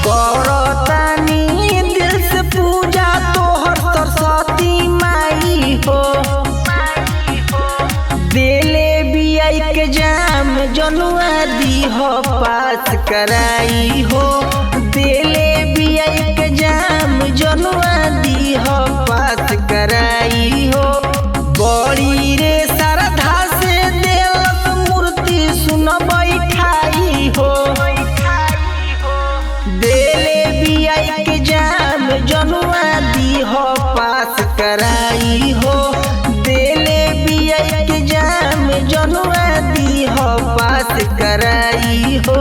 करतानी दिल से पूजा तोहर सरस्वती माई हो। देले बियाई के जाम जनुआ दी हो पास कराई हो। देले बियाई के जाम जनुआ दी हो पास कराई हो। बड़ी रे श्रद्धा से देवत मूर्ति सुन बैठाई हो। देले बियाई के जाम जनुआ दी हो पास कराई हो। देले बियाई के जाम जनुआ दी हो पास कराई हो।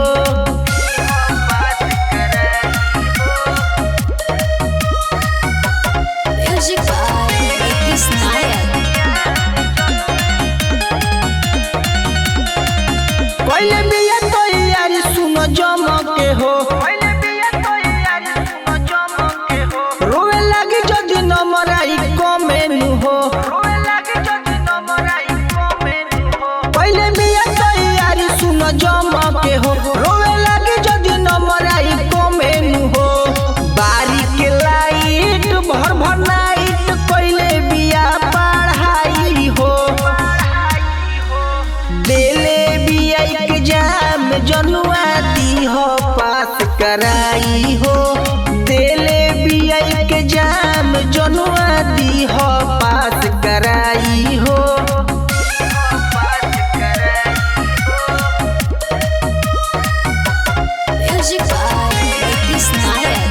Music by Nitish Nayak. पहले बिया तो यारी सुनो जमके हो। रोवे लगी जदि नमराई कमेनु हो। पहले बिया तो यारी सुनो जमके हो। रोवे लगी जदि नमराई कमेनु हो। बारी के लाइट भर भर नाइट पहले बिया पढ़ाई हो। देले बियाई के जाम जनुआ दी हो पास कराई हो। देले बियाई के जाम जनुआ दी हो पास कराई हो। Music by Nitish Nayak.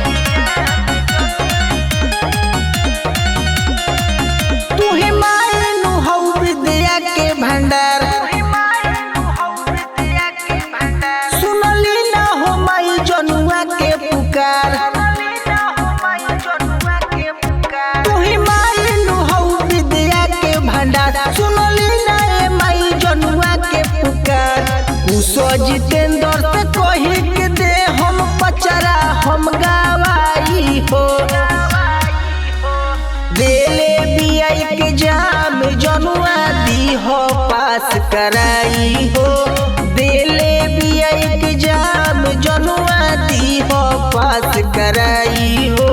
तू ही मायनु हौ विद्या के भंडार। सुनली ना हो माई जनुआ के पुकार। तू ही मायनु हौ विद्या के भंडार। सुनली ना ए माई जनुआ के पुकार। कुशो जितेंद्र से कही के दे हम पचरा हम गवाई हो। देले बियाई के जाम जनुआ दी हो पास कराई हो। देले बियाई के जाम जनुआ दी हो पास कराई हो।